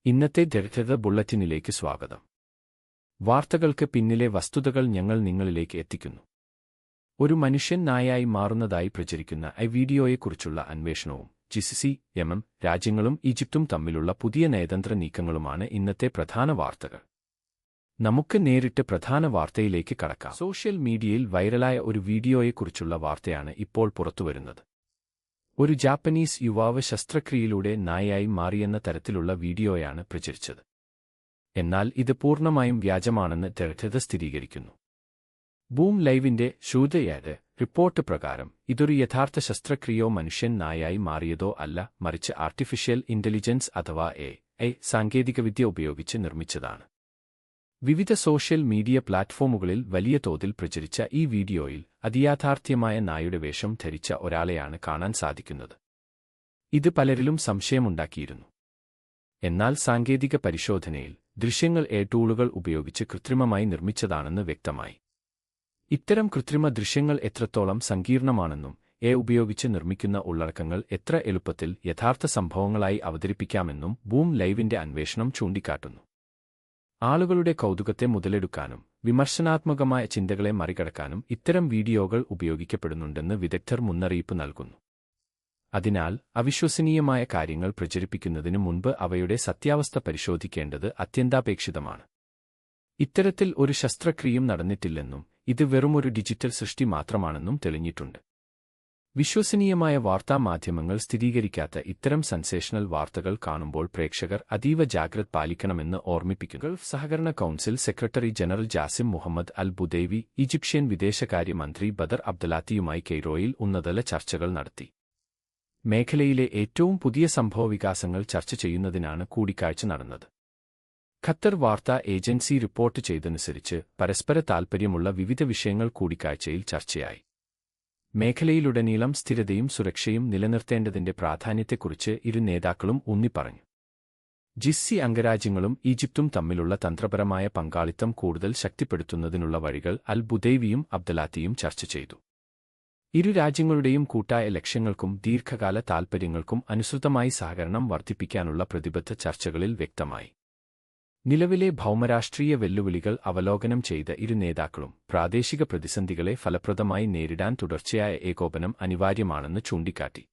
ഇന്നത്തെ ദരിദ്രത ബുള്ളറ്റിനിലേക്ക് സ്വാഗതം. വാർത്തകൾക്ക് പിന്നിലെ വസ്തുതകൾ ഞങ്ങൾ നിങ്ങളിലേക്ക് എത്തിക്കുന്നു. ഒരു മനുഷ്യൻ നായായി മാറുന്നതായി പ്രചരിക്കുന്ന വീഡിയോയെക്കുറിച്ചുള്ള അന്വേഷണവും ജിസിസി, യമൻ രാജ്യങ്ങളും ഈജിപ്തും തമ്മിലുള്ള പുതിയ നയതന്ത്ര നീക്കങ്ങളുമാണ് ഇന്നത്തെ പ്രധാന വാർത്തകൾ. നമുക്ക് നേരിട്ട് പ്രധാന വാർത്തയിലേക്ക് കടക്കാം. സോഷ്യൽ മീഡിയയിൽ വൈറലായ ഒരു വീഡിയോയെക്കുറിച്ചുള്ള വാർത്തയാണ് ഇപ്പോൾ പുറത്തുവരുന്നത്. ഒരു ജാപ്പനീസ് യുവാവ് ശസ്ത്രക്രിയയിലൂടെ നായയായി മാറിയെന്ന തരത്തിലുള്ള വീഡിയോയാണ് പ്രചരിച്ചത്. എന്നാൽ ഇത് പൂർണ്ണമായും വ്യാജമാണെന്ന് ദരിദ്രത സ്ഥിരീകരിക്കുന്നു. ബൂം ലൈവിന്റെ ഷൂതയായ റിപ്പോർട്ട് പ്രകാരം ഇതൊരു യഥാർത്ഥ ശസ്ത്രക്രിയയോ മനുഷ്യൻ നായയായി മാറിയതോ അല്ല, മറിച്ച് ആർട്ടിഫിഷ്യൽ ഇന്റലിജൻസ് അഥവാ AI സാങ്കേതികവിദ്യ ഉപയോഗിച്ച് നിർമ്മിച്ചതാണ്. വിവിധ സോഷ്യൽ മീഡിയ പ്ലാറ്റ്ഫോമുകളിൽ വലിയ തോതിൽ പ്രചരിച്ച ഈ വീഡിയോയിൽ അതിയാഥാർത്ഥ്യമായ നായയുടെ വേഷം ധരിച്ച ഒരാളെയാണ് കാണാൻ സാധിക്കുന്നത്. ഇത് പലരിലും സംശയമുണ്ടാക്കിയിരുന്നു. എന്നാൽ സാങ്കേതിക പരിശോധനയിൽ ദൃശ്യങ്ങൾ ടൂളുകൾ ഉപയോഗിച്ച് കൃത്രിമമായി നിർമ്മിച്ചതാണെന്ന് വ്യക്തമായി. ഇത്തരം കൃത്രിമ ദൃശ്യങ്ങൾ എത്രത്തോളം സങ്കീർണമാണെന്നും ഉപയോഗിച്ച് നിർമ്മിക്കുന്ന ഉള്ളടക്കങ്ങൾ എത്ര എളുപ്പത്തിൽ യഥാർത്ഥ സംഭവങ്ങളായി അവതരിപ്പിക്കാമെന്നും ബൂം ലൈവിന്റെ അന്വേഷണം ചൂണ്ടിക്കാട്ടുന്നു. ആളുകളുടെ കൗതുകത്തെ മുതലെടുക്കാനും വിമർശനാത്മകമായ ചിന്തകളെ മറികടക്കാനും ഇത്തരം വീഡിയോകൾ ഉപയോഗിക്കപ്പെടുന്നുണ്ടെന്ന് വിദഗ്ധർ മുന്നറിയിപ്പ് നൽകുന്നു. അതിനാൽ അവിശ്വസനീയമായ കാര്യങ്ങൾ പ്രചരിപ്പിക്കുന്നതിന് മുൻപ് അവയുടെ സത്യാവസ്ഥ പരിശോധിക്കേണ്ടത് അത്യന്താപേക്ഷിതമാണ്. ഇത്തരത്തിൽ ഒരു ശസ്ത്രക്രിയയും നടന്നിട്ടില്ലെന്നും ഇത് വെറുമൊരു ഡിജിറ്റൽ സൃഷ്ടി മാത്രമാണെന്നും തെളിഞ്ഞിട്ടുണ്ട്. വിശ്വസനീയമായ വാർത്താമാധ്യമങ്ങൾ സ്ഥിരീകരിക്കാത്ത ഇത്തരം സെൻസേഷണൽ വാർത്തകൾ കാണുമ്പോൾ പ്രേക്ഷകർ അതീവ ജാഗ്രത പാലിക്കണമെന്ന് ഓർമ്മിപ്പിക്കുന്നു. ഗൾഫ് സഹകരണ council secretary general Jassim Mohammed Al Budaiwi Egyptian വിദേശകാര്യമന്ത്രി ബദർ അബ്ദലാത്തിയുമായി കെയ്റോയിൽ ഉന്നതതല ചർച്ചകൾ നടത്തി. മേഖലയിലെ ഏറ്റവും പുതിയ സംഭവവികാസങ്ങൾ ചർച്ച ചെയ്യുന്നതിനാണ് കൂടിക്കാഴ്ച നടന്നത്. ഖത്തർ വാർത്താ ഏജൻസി റിപ്പോർട്ട് ചെയ്തതനുസരിച്ച് പരസ്പര താൽപ്പര്യമുള്ള വിവിധ വിഷയങ്ങൾ കൂടിക്കാഴ്ചയിൽ ചർച്ചയായി. മേഖലയിലുടനീളം സ്ഥിരതയും സുരക്ഷയും നിലനിർത്തേണ്ടതിന്റെ പ്രാധാന്യത്തെക്കുറിച്ച് ഇരു നേതാക്കളും ഊന്നിപ്പറഞ്ഞു. ജിസിസി അംഗരാജ്യങ്ങളും ഈജിപ്തും തമ്മിലുള്ള തന്ത്രപരമായ പങ്കാളിത്തം കൂടുതൽ ശക്തിപ്പെടുത്തുന്നതിനുള്ള വഴികൾ അൽ ബുദൈവിയും അബ്ദലാത്തിയും ചർച്ച ചെയ്തു. ഇരു രാജ്യങ്ങളുടെയും കൂട്ടായ ലക്ഷ്യങ്ങൾക്കും ദീർഘകാല താൽപ്പര്യങ്ങൾക്കും അനുസൃതമായി സഹകരണം വർദ്ധിപ്പിക്കാനുള്ള പ്രതിബദ്ധ ചർച്ചകളിൽ വ്യക്തമായി. നിലവിലെ ഭൗമരാഷ്ട്രീയ വെല്ലുവിളികൾ അവലോകനം ചെയ്ത ഇരു നേതാക്കളും പ്രാദേശിക പ്രതിസന്ധികളെ ഫലപ്രദമായി നേരിടാൻ തുടർച്ചയായ ഏകോപനം അനിവാര്യമാണെന്ന് ചൂണ്ടിക്കാട്ടി.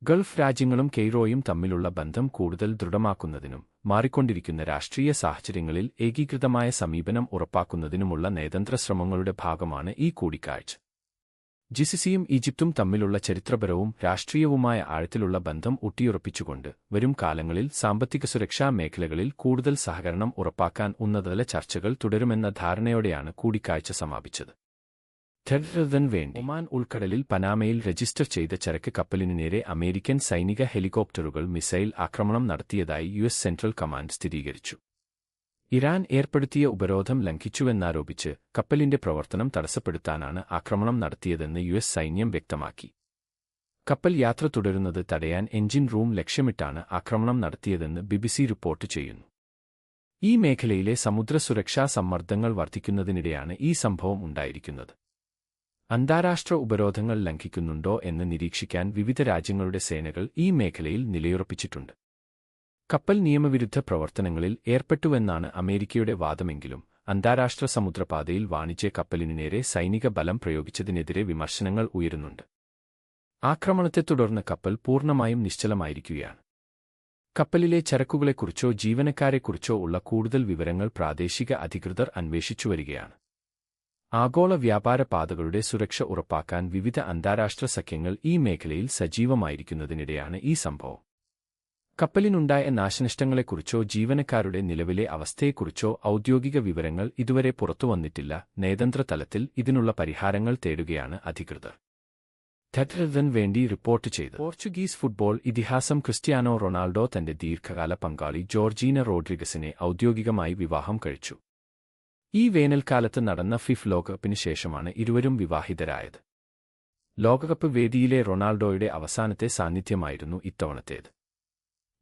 ഗൾഫ് രാജ്യങ്ങളും കെയ്റോയും തമ്മിലുള്ള ബന്ധം കൂടുതൽ ദൃഢമാക്കുന്നതിനും മാറിക്കൊണ്ടിരിക്കുന്ന രാഷ്ട്രീയ സാഹചര്യങ്ങളിൽ ഏകീകൃതമായ സമീപനം ഉറപ്പാക്കുന്നതിനുമുള്ള നയതന്ത്ര ശ്രമങ്ങളുടെ ഭാഗമാണ് ഈ കൂടിക്കാഴ്ച. ജിസിസിയും ഈജിപ്തും തമ്മിലുള്ള ചരിത്രപരവും രാഷ്ട്രീയവുമായ ആഴത്തിലുള്ള ബന്ധം ഊട്ടിയുറപ്പിച്ചുകൊണ്ട് വരും കാലങ്ങളിൽ സാമ്പത്തിക സുരക്ഷാ മേഖലകളിൽ കൂടുതൽ സഹകരണം ഉറപ്പാക്കാൻ ഉന്നതതല ചർച്ചകൾ തുടരുമെന്ന ധാരണയോടെയാണ് കൂടിക്കാഴ്ച സമാപിച്ചത്. ദരിദ്രതന് വേണ്ടി ഒമാൻ ഉൾക്കടലിൽ പനാമയിൽ രജിസ്റ്റർ ചെയ്ത ചരക്ക് കപ്പലിനു നേരെ അമേരിക്കൻ സൈനിക ഹെലികോപ്റ്ററുകൾ മിസൈൽ ആക്രമണം നടത്തിയതായി US സെൻട്രൽ കമാൻഡ് സ്ഥിരീകരിച്ചു. ഇറാൻ ഏർപ്പെടുത്തിയ ഉപരോധം ലംഘിച്ചുവെന്നാരോപിച്ച് കപ്പലിന്റെ പ്രവർത്തനം തടസ്സപ്പെടുത്താനാണ് ആക്രമണം നടത്തിയതെന്ന് US സൈന്യം വ്യക്തമാക്കി. കപ്പൽ യാത്ര തുടരുന്നത് തടയാൻ എഞ്ചിൻ റൂം ലക്ഷ്യമിട്ടാണ് ആക്രമണം നടത്തിയതെന്ന് BBC റിപ്പോർട്ട് ചെയ്യുന്നു. ഈ മേഖലയിലെ സമുദ്ര സുരക്ഷാ സമ്മർദ്ദങ്ങൾ വർദ്ധിക്കുന്നതിനിടെയാണ് ഈ സംഭവം ഉണ്ടായിരിക്കുന്നത്. അന്താരാഷ്ട്ര ഉപരോധങ്ങൾ ലംഘിക്കുന്നുണ്ടോ എന്ന് നിരീക്ഷിക്കാൻ വിവിധ രാജ്യങ്ങളുടെ സേനകൾ ഈ മേഖലയിൽ നിലയുറപ്പിച്ചിട്ടുണ്ട്. കപ്പൽ നിയമവിരുദ്ധ പ്രവർത്തനങ്ങളിൽ ഏർപ്പെട്ടുവെന്നാണ് അമേരിക്കയുടെ വാദമെങ്കിലും അന്താരാഷ്ട്ര സമുദ്രപാതയിൽ വാണിജ്യ കപ്പലിനു നേരെ സൈനിക ബലം പ്രയോഗിച്ചതിനെതിരെ വിമർശനങ്ങൾ ഉയരുന്നുണ്ട്. ആക്രമണത്തെ തുടർന്ന് കപ്പൽ പൂർണ്ണമായും നിശ്ചലമായിരിക്കുകയാണ്. കപ്പലിലെ ചരക്കുകളെക്കുറിച്ചോ ജീവനക്കാരെക്കുറിച്ചോ ഉള്ള കൂടുതൽ വിവരങ്ങൾ പ്രാദേശിക അധികൃതർ അന്വേഷിച്ചുവരികയാണ്. ആഗോള വ്യാപാര പാതകളുടെ സുരക്ഷ ഉറപ്പാക്കാൻ വിവിധ അന്താരാഷ്ട്ര സഖ്യങ്ങൾ ഈ മേഖലയിൽ സജീവമായിരിക്കുന്നതിനിടെയാണ് ഈ സംഭവം. കപ്പലിനുണ്ടായ നാശനഷ്ടങ്ങളെക്കുറിച്ചോ ജീവനക്കാരുടെ നിലവിലെ അവസ്ഥയെക്കുറിച്ചോ ഔദ്യോഗിക വിവരങ്ങൾ ഇതുവരെ പുറത്തുവന്നിട്ടില്ല. നയതന്ത്ര തലത്തിൽ ഇതിനുള്ള പരിഹാരങ്ങൾ തേടുകയാണ് അധികൃതർ. ദരിദ്രതന് വേണ്ടി റിപ്പോർട്ട് ചെയ്ത് പോർച്ചുഗീസ് ഫുട്ബോൾ ഇതിഹാസം ക്രിസ്ത്യാനോ റൊണാൾഡോ തന്റെ ദീർഘകാല പങ്കാളി ജോർജീന റോഡ്രിഗസിനെ ഔദ്യോഗികമായി വിവാഹം കഴിച്ചു. ഈ വേനൽക്കാലത്ത് നടന്ന ഫിഫ ലോകകപ്പിന് ശേഷമാണ് ഇരുവരും വിവാഹിതരായത്. ലോകകപ്പ് വേദിയിലെ റൊണാൾഡോയുടെ അവസാനത്തെ സാന്നിധ്യമായിരുന്നു ഇത്തവണത്തേത്.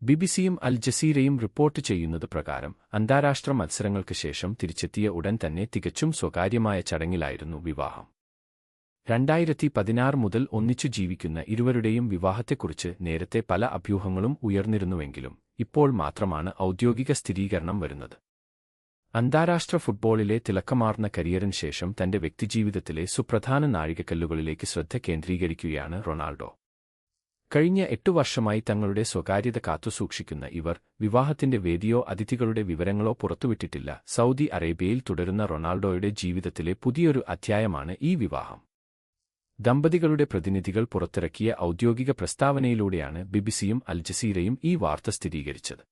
ബിബിസിയും അൽ ജസീറയും റിപ്പോർട്ട് ചെയ്യുന്നത് പ്രകാരം അന്താരാഷ്ട്ര മത്സരങ്ങൾക്ക് ശേഷം തിരിച്ചെത്തിയ ഉടൻ തന്നെ തികച്ചും സ്വകാര്യമായ ചടങ്ങിലായിരുന്നു വിവാഹം. 2016 മുതൽ ഒന്നിച്ചു ജീവിക്കുന്ന ഇരുവരുടെയും വിവാഹത്തെക്കുറിച്ച് നേരത്തെ പല അഭ്യൂഹങ്ങളും ഉയർന്നിരുന്നുവെങ്കിലും ഇപ്പോൾ മാത്രമാണ് ഔദ്യോഗിക സ്ഥിരീകരണം വരുന്നത്. അന്താരാഷ്ട്ര ഫുട്ബോളിലെ തിളക്കമാർന്ന കരിയറിന് ശേഷം തന്റെ വ്യക്തിജീവിതത്തിലെ സുപ്രധാന നാഴികക്കല്ലുകളിലേക്ക് ശ്രദ്ധ കേന്ദ്രീകരിക്കുകയാണ് റൊണാൾഡോ. കഴിഞ്ഞ 8 വർഷമായി തങ്ങളുടെ സ്വകാര്യത കാത്തുസൂക്ഷിക്കുന്ന ഇവർ, വിവാഹത്തിന്റെ വേദിയോ അതിഥികളുടെ വിവരങ്ങളോ പുറത്തുവിട്ടിട്ടില്ല. സൗദി അറേബ്യയിൽ തുടരുന്ന റൊണാൾഡോയുടെ ജീവിതത്തിലെ പുതിയൊരു അധ്യായമാണ് ഈ വിവാഹം. ദമ്പതികളുടെ പ്രതിനിധികൾ പുറത്തിറക്കിയ ഔദ്യോഗിക പ്രസ്താവനയിലൂടെയാണ് ബിബിസിയും അൽ ജസീറയും ഈ വാർത്ത സ്ഥിരീകരിച്ചത്.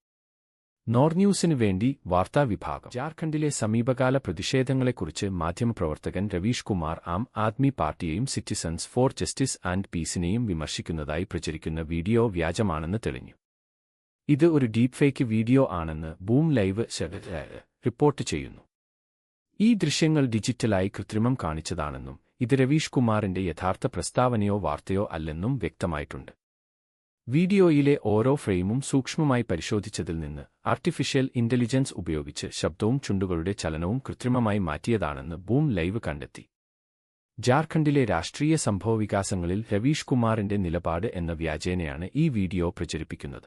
നോർന്യൂസിനു വേണ്ടി വാർത്താ വിഭാഗം. ജാർഖണ്ഡിലെ സമീപകാല പ്രതിഷേധങ്ങളെക്കുറിച്ച് മാധ്യമപ്രവർത്തകൻ രവീഷ് കുമാർ ആം ആദ്മി പാർട്ടിയെയും സിറ്റിസൺസ് ഫോർ ജസ്റ്റിസ് ആൻഡ് പീസിനെയും വിമർശിക്കുന്നതായി പ്രചരിക്കുന്ന വീഡിയോ വ്യാജമാണെന്ന് തെളിഞ്ഞു. ഇത് ഒരു ഡീപ്ഫേക്ക് വീഡിയോ ആണെന്ന് ബൂം ലൈവ് റിപ്പോർട്ട് ചെയ്യുന്നു. ഈ ദൃശ്യങ്ങൾ ഡിജിറ്റലായി കൃത്രിമം കാണിച്ചതാണെന്നും ഇത് രവീഷ് കുമാറിന്റെ യഥാർത്ഥ പ്രസ്താവനയോ വാർത്തയോ അല്ലെന്നും വ്യക്തമായിട്ടുണ്ട്. വീഡിയോയിലെ ഓരോ ഫ്രെയിമും സൂക്ഷ്മമായി പരിശോധിച്ചതിൽ നിന്ന് ആർട്ടിഫിഷ്യൽ ഇന്റലിജൻസ് ഉപയോഗിച്ച് ശബ്ദവും ചുണ്ടുകളുടെ ചലനവും കൃത്രിമമായി മാറ്റിയതാണെന്ന് ബൂം ലൈവ് കണ്ടെത്തി. ജാർഖണ്ഡിലെ രാഷ്ട്രീയ സംഭവവികാസങ്ങളിൽ രവീഷ് കുമാറിന്റെ നിലപാട് എന്ന വ്യാജേനയാണ് ഈ വീഡിയോ പ്രചരിപ്പിക്കുന്നത്.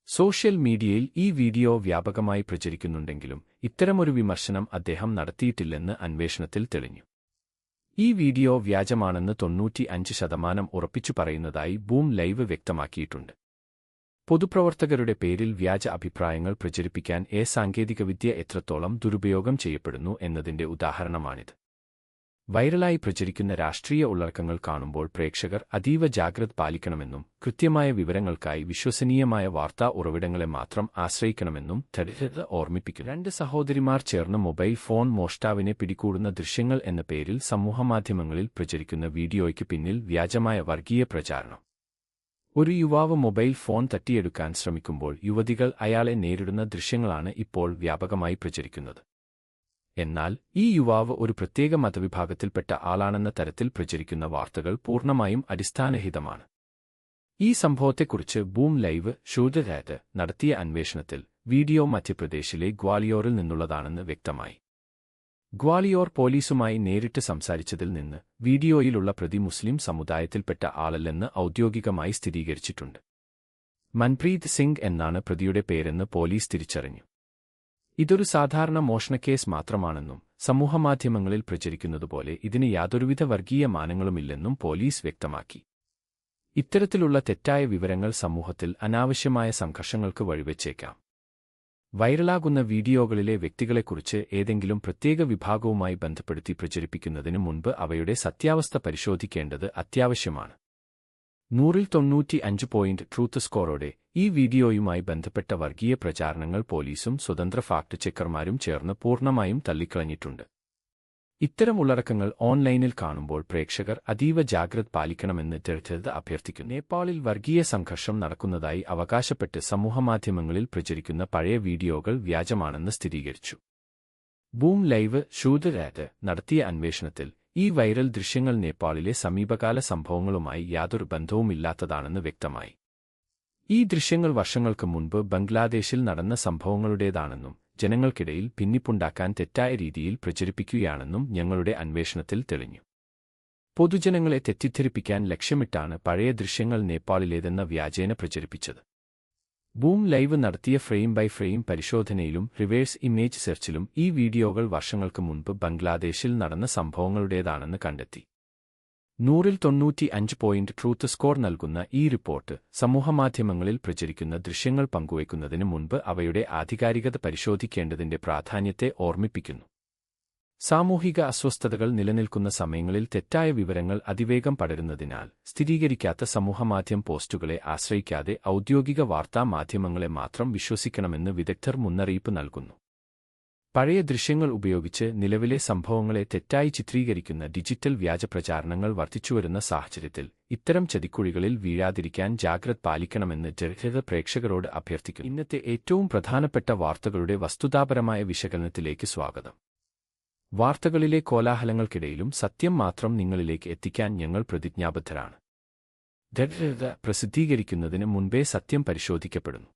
സോഷ്യൽ മീഡിയയിൽ ഈ വീഡിയോ വ്യാപകമായി പ്രചരിക്കുന്നുണ്ടെങ്കിലും ഇത്തരമൊരു വിമർശനം അദ്ദേഹം നടത്തിയിട്ടില്ലെന്ന് അന്വേഷണത്തിൽ തെളിഞ്ഞു. ഈ വീഡിയോ വ്യാജമാണെന്ന് 95% ഉറപ്പിച്ചു പറയുന്നതായി ബൂം ലൈവ് വ്യക്തമാക്കിയിട്ടുണ്ട്. പൊതുപ്രവർത്തകരുടെ പേരിൽ വ്യാജ അഭിപ്രായങ്ങൾ പ്രചരിപ്പിക്കാൻ സാങ്കേതികവിദ്യ എത്രത്തോളം ദുരുപയോഗം ചെയ്യപ്പെടുന്നു എന്നതിന്റെ ഉദാഹരണമാണിത്. വൈറലായി പ്രചരിക്കുന്ന രാഷ്ട്രീയ ഉള്ളടക്കങ്ങൾ കാണുമ്പോൾ പ്രേക്ഷകർ അതീവ ജാഗ്രത പാലിക്കണമെന്നും കൃത്യമായ വിവരങ്ങൾക്കായി വിശ്വസനീയമായ വാർത്താ ഉറവിടങ്ങളെ മാത്രം ആശ്രയിക്കണമെന്നും ഓർമ്മിപ്പിക്കുന്നു. 2 സഹോദരിമാർ ചേർന്ന് മൊബൈൽ ഫോൺ മോഷ്ടാവിനെ പിടികൂടുന്ന ദൃശ്യങ്ങൾ എന്ന പേരിൽ സമൂഹമാധ്യമങ്ങളിൽ പ്രചരിക്കുന്ന വീഡിയോയ്ക്ക് പിന്നിൽ വ്യാജമായ വർഗീയ പ്രചാരണം. ഒരു യുവാവ് മൊബൈൽ ഫോൺ തട്ടിയെടുക്കാൻ ശ്രമിക്കുമ്പോൾ യുവതികൾ അയാളെ നേരിടുന്ന ദൃശ്യങ്ങളാണ് ഇപ്പോൾ വ്യാപകമായി പ്രചരിക്കുന്നത്. എന്നാൽ ഈ യുവാവ് ഒരു പ്രത്യേക മതവിഭാഗത്തിൽപ്പെട്ട ആളാണെന്ന തരത്തിൽ പ്രചരിക്കുന്ന വാർത്തകൾ പൂർണ്ണമായും അടിസ്ഥാനരഹിതമാണ്. ഈ സംഭവത്തെക്കുറിച്ച് ബൂം ലൈവ് നടത്തിയ അന്വേഷണത്തിൽ വീഡിയോ മധ്യപ്രദേശിലെ ഗ്വാളിയോറിൽ നിന്നുള്ളതാണെന്ന് വ്യക്തമായി. ഗ്വാളിയോർ പോലീസുമായി നേരിട്ട് സംസാരിച്ചതിൽ നിന്ന് വീഡിയോയിലുള്ള പ്രതി മുസ്ലിം സമുദായത്തിൽപ്പെട്ട ആളല്ലെന്ന് ഔദ്യോഗികമായി സ്ഥിരീകരിച്ചിട്ടുണ്ട്. മൻപ്രീത് സിംഗ് എന്നാണ് പ്രതിയുടെ പേരെന്ന് പോലീസ് തിരിച്ചറിഞ്ഞു. ഇതൊരു സാധാരണ മോഷണക്കേസ് മാത്രമാണെന്നും സമൂഹമാധ്യമങ്ങളിൽ പ്രചരിക്കുന്നതുപോലെ ഇതിന് യാതൊരുവിധ വർഗീയ മാനങ്ങളുമില്ലെന്നും പോലീസ് വ്യക്തമാക്കി. ഇത്തരത്തിലുള്ള തെറ്റായ വിവരങ്ങൾ സമൂഹത്തിൽ അനാവശ്യമായ സംഘർഷങ്ങൾക്ക് വഴിവെച്ചേക്കാം. വൈറലാകുന്ന വീഡിയോകളിലെ വ്യക്തികളെക്കുറിച്ച് ഏതെങ്കിലും പ്രത്യേക വിഭാഗവുമായി ബന്ധപ്പെടുത്തി പ്രചരിപ്പിക്കുന്നതിന് മുൻപ് അവയുടെ സത്യാവസ്ഥ പരിശോധിക്കേണ്ടത് അത്യാവശ്യമാണ്. 100-ൽ 95 ട്രൂത്ത് സ്കോറോടെ ഈ വീഡിയോയുമായി ബന്ധപ്പെട്ട വർഗീയ പ്രചാരണങ്ങൾ പോലീസും സ്വതന്ത്ര ഫാക്ട് ചെക്കർമാരും ചേർന്ന് പൂർണ്ണമായും തള്ളിക്കളഞ്ഞിട്ടുണ്ട്. ഇത്തരം ഉള്ളടക്കങ്ങൾ ഓൺലൈനിൽ കാണുമ്പോൾ പ്രേക്ഷകർ അതീവ ജാഗ്രത പാലിക്കണമെന്ന് അഭ്യർത്ഥിക്കുന്നു. നേപ്പാളിൽ വർഗീയ സംഘർഷം നടക്കുന്നതായി അവകാശപ്പെട്ട് സമൂഹമാധ്യമങ്ങളിൽ പ്രചരിക്കുന്ന പഴയ വീഡിയോകൾ വ്യാജമാണെന്ന് സ്ഥിരീകരിച്ചു. ബൂം ലൈവ് നടത്തിയ അന്വേഷണത്തിൽ ഈ വൈറൽ ദൃശ്യങ്ങൾ നേപ്പാളിലെ സമീപകാല സംഭവങ്ങളുമായി യാതൊരു ബന്ധവുമില്ലാത്തതാണെന്ന് വ്യക്തമായി. ഈ ദൃശ്യങ്ങൾ വർഷങ്ങൾക്ക് മുൻപ് ബംഗ്ലാദേശിൽ നടന്ന സംഭവങ്ങളുടേതാണെന്നും ജനങ്ങൾക്കിടയിൽ ഭിന്നിപ്പുണ്ടാക്കാൻ തെറ്റായ രീതിയിൽ പ്രചരിപ്പിക്കുകയാണെന്നും ഞങ്ങളുടെ അന്വേഷണത്തിൽ തെളിഞ്ഞു. പൊതുജനങ്ങളെ തെറ്റിദ്ധരിപ്പിക്കാൻ ലക്ഷ്യമിട്ടാണ് പഴയ ദൃശ്യങ്ങൾ നേപ്പാളിലേതെന്ന വ്യാജേന പ്രചരിപ്പിച്ചത്. ബൂം ലൈവ് നടത്തിയ ഫ്രെയിം ബൈ ഫ്രെയിം പരിശോധനയിലും റിവേഴ്സ് ഇമേജ് സെർച്ചിലും ഈ വീഡിയോകൾ വർഷങ്ങൾക്ക് മുൻപ് ബംഗ്ലാദേശിൽ നടന്ന സംഭവങ്ങളുടേതാണെന്ന് കണ്ടെത്തി. 100-ൽ 95 ട്രൂത്ത് സ്കോർ നൽകുന്ന ഈ റിപ്പോർട്ട് സമൂഹമാധ്യമങ്ങളിൽ പ്രചരിക്കുന്ന ദൃശ്യങ്ങൾ പങ്കുവയ്ക്കുന്നതിന് മുൻപ് അവയുടെ ആധികാരികത പരിശോധിക്കേണ്ടതിന്റെ പ്രാധാന്യത്തെ ഓർമ്മിപ്പിക്കുന്നു. സാമൂഹിക അസ്വസ്ഥതകൾ നിലനിൽക്കുന്ന സമയങ്ങളിൽ തെറ്റായ വിവരങ്ങൾ അതിവേഗം പടരുന്നതിനാൽ സ്ഥിരീകരിക്കാത്ത സമൂഹമാധ്യമ പോസ്റ്റുകളെ ആശ്രയിക്കാതെ ഔദ്യോഗിക വാർത്താ മാധ്യമങ്ങളെ മാത്രം വിശ്വസിക്കണമെന്ന് വിദഗ്ധർ മുന്നറിയിപ്പ് നൽകുന്നു. പഴയ ദൃശ്യങ്ങൾ ഉപയോഗിച്ച് നിലവിലെ സംഭവങ്ങളെ തെറ്റായി ചിത്രീകരിക്കുന്ന ഡിജിറ്റൽ വ്യാജപ്രചാരണങ്ങൾ വർദ്ധിച്ചുവരുന്ന സാഹചര്യത്തിൽ ഇത്തരം ചതിക്കുഴികളിൽ വീഴാതിരിക്കാൻ ജാഗ്രത പാലിക്കണമെന്ന് പ്രേക്ഷകരോട് അഭ്യർത്ഥിക്കുന്നു. ഇന്നത്തെ ഏറ്റവും പ്രധാനപ്പെട്ട വാർത്തകളുടെ വസ്തുതാപരമായ വിശകലനത്തിലേക്ക് സ്വാഗതം. വാർത്തകളിലെ കോലാഹലങ്ങൾക്കിടയിലും സത്യം മാത്രം നിങ്ങളിലേക്ക് എത്തിക്കാൻ ഞങ്ങൾ പ്രതിജ്ഞാബദ്ധരാണ്. പ്രസിദ്ധീകരിക്കുന്നതിന് മുൻപേ സത്യം പരിശോധിക്കപ്പെടുന്നു.